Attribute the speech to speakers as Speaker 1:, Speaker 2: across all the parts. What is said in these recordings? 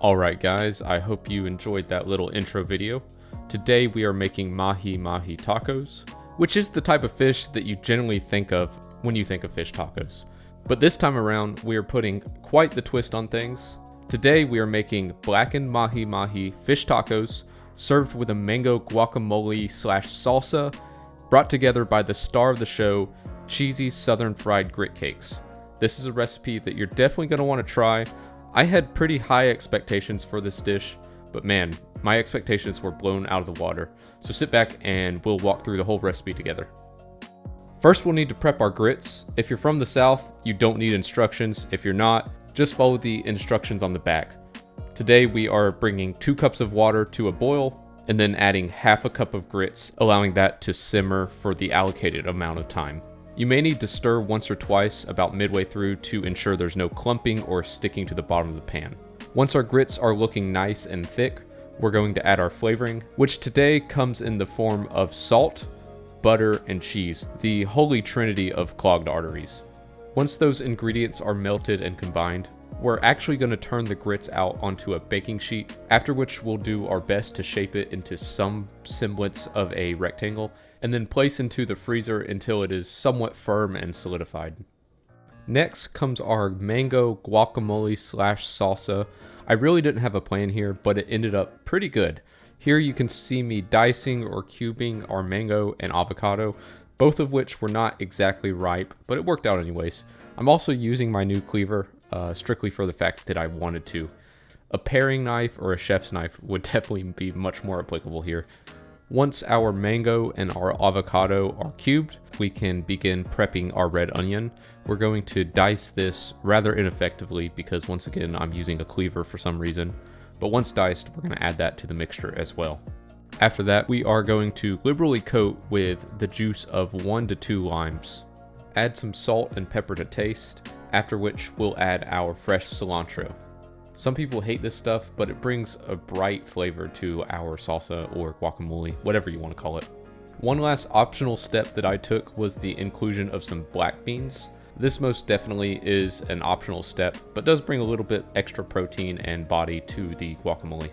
Speaker 1: Alright guys, I hope you enjoyed that little intro video. Today we are making Mahi tacos, which is the type of fish that you generally think of when you think of fish tacos. But this time around, we are putting quite the twist on things. Today we are making blackened Mahi fish tacos, served with a mango guacamole / salsa, brought together by the star of the show, cheesy southern fried grit cakes. This is a recipe that you're definitely going to want to try. I had pretty high expectations for this dish, but man, my expectations were blown out of the water. So sit back and we'll walk through the whole recipe together. First, we'll need to prep our grits. If you're from the South, you don't need instructions. If you're not, just follow the instructions on the back. Today, we are bringing 2 cups of water to a boil and then adding half a cup of grits, allowing that to simmer for the allocated amount of time. You may need to stir once or twice about midway through to ensure there's no clumping or sticking to the bottom of the pan. Once our grits are looking nice and thick, we're going to add our flavoring, which today comes in the form of salt, butter, and cheese, the holy trinity of clogged arteries. Once those ingredients are melted and combined, we're actually going to turn the grits out onto a baking sheet, after which we'll do our best to shape it into some semblance of a rectangle, and then place into the freezer until it is somewhat firm and solidified. Next comes our mango guacamole / salsa. I really didn't have a plan here, but it ended up pretty good. Here you can see me dicing or cubing our mango and avocado, both of which were not exactly ripe, but it worked out anyways. I'm also using my new cleaver, strictly for the fact that I wanted to. A paring knife or a chef's knife would definitely be much more applicable here. Once our mango and our avocado are cubed, we can begin prepping our red onion. We're going to dice this rather ineffectively because once again, I'm using a cleaver for some reason. But once diced, we're going to add that to the mixture as well. After that, we are going to liberally coat with the juice of 1 to 2 limes. Add some salt and pepper to taste, after which we'll add our fresh cilantro. Some people hate this stuff, but it brings a bright flavor to our salsa or guacamole, whatever you want to call it. One last optional step that I took was the inclusion of some black beans. This most definitely is an optional step, but does bring a little bit extra protein and body to the guacamole.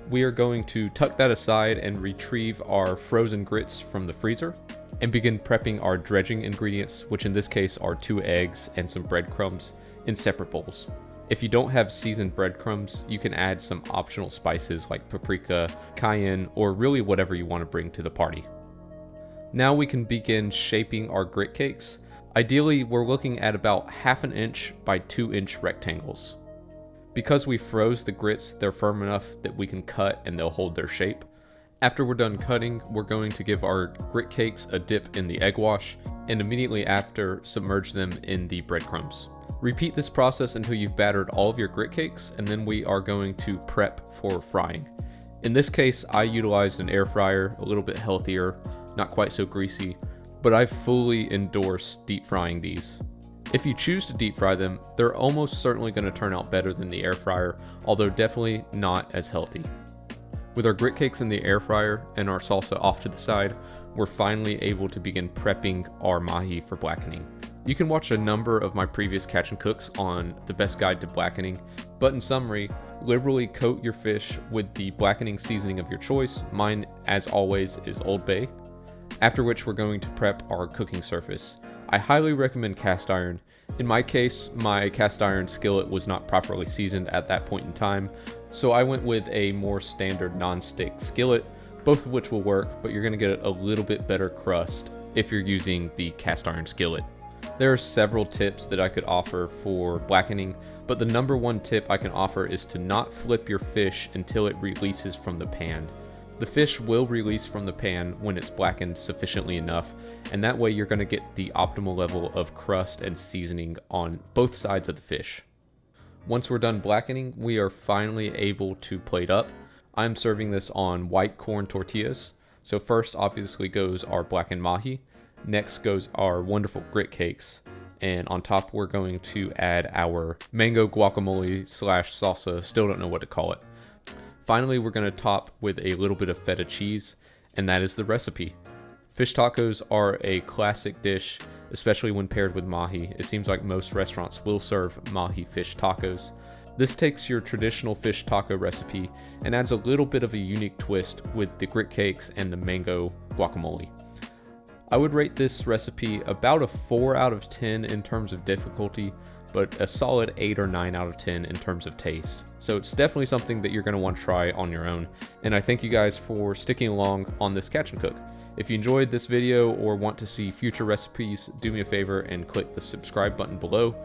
Speaker 1: We are going to tuck that aside and retrieve our frozen grits from the freezer and begin prepping our dredging ingredients, which in this case are 2 eggs and some breadcrumbs, in separate bowls. If you don't have seasoned breadcrumbs, you can add some optional spices like paprika, cayenne, or really whatever you want to bring to the party. Now we can begin shaping our grit cakes. Ideally, we're looking at about 1/2 inch by 2 inch rectangles. Because we froze the grits, they're firm enough that we can cut and they'll hold their shape. After we're done cutting, we're going to give our grit cakes a dip in the egg wash, and immediately after, submerge them in the breadcrumbs. Repeat this process until you've battered all of your grit cakes, and then we are going to prep for frying. In this case, I utilized an air fryer, a little bit healthier, not quite so greasy, but I fully endorse deep frying these. If you choose to deep fry them, they're almost certainly going to turn out better than the air fryer, although definitely not as healthy. With our grit cakes in the air fryer and our salsa off to the side, we're finally able to begin prepping our mahi for blackening. You can watch a number of my previous catch and cooks on the best guide to blackening, but in summary, liberally coat your fish with the blackening seasoning of your choice. Mine, as always, is Old Bay. After which we're going to prep our cooking surface. I highly recommend cast iron. In my case, my cast iron skillet was not properly seasoned at that point in time, so I went with a more standard non-stick skillet, both of which will work, but you're going to get a little bit better crust if you're using the cast iron skillet. There are several tips that I could offer for blackening, but the number one tip I can offer is to not flip your fish until it releases from the pan. The fish will release from the pan when it's blackened sufficiently enough, and that way you're going to get the optimal level of crust and seasoning on both sides of the fish. Once we're done blackening, we are finally able to plate up. I'm serving this on white corn tortillas. So first obviously goes our blackened mahi, next goes our wonderful grit cakes, and on top we're going to add our mango guacamole / salsa, still don't know what to call it. Finally, we're going to top with a little bit of feta cheese, and that is the recipe. Fish tacos are a classic dish, especially when paired with mahi. It seems like most restaurants will serve mahi fish tacos. This takes your traditional fish taco recipe and adds a little bit of a unique twist with the grit cakes and the mango guacamole. I would rate this recipe about a 4 out of 10 in terms of difficulty, but a solid 8 or 9 out of 10 in terms of taste. So it's definitely something that you're going to want to try on your own. And I thank you guys for sticking along on this catch and cook. If you enjoyed this video or want to see future recipes, do me a favor and click the subscribe button below.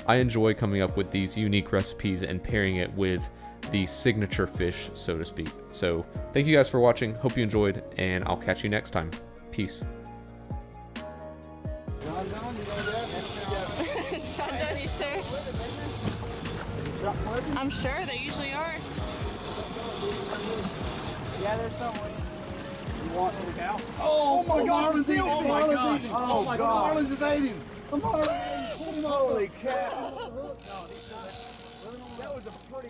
Speaker 1: I enjoy coming up with these unique recipes and pairing it with the signature fish, so to speak. So thank you guys for watching. Hope you enjoyed, and I'll catch you next time. Peace.
Speaker 2: John, you sure? I'm sure they usually are.
Speaker 3: Yeah, there's some way.
Speaker 2: You want the cow?
Speaker 3: Oh my God! Marlon's eating him!
Speaker 2: Oh my God!
Speaker 3: Oh my God! Marlon just ate him! Holy cow!
Speaker 2: No, that was a pretty.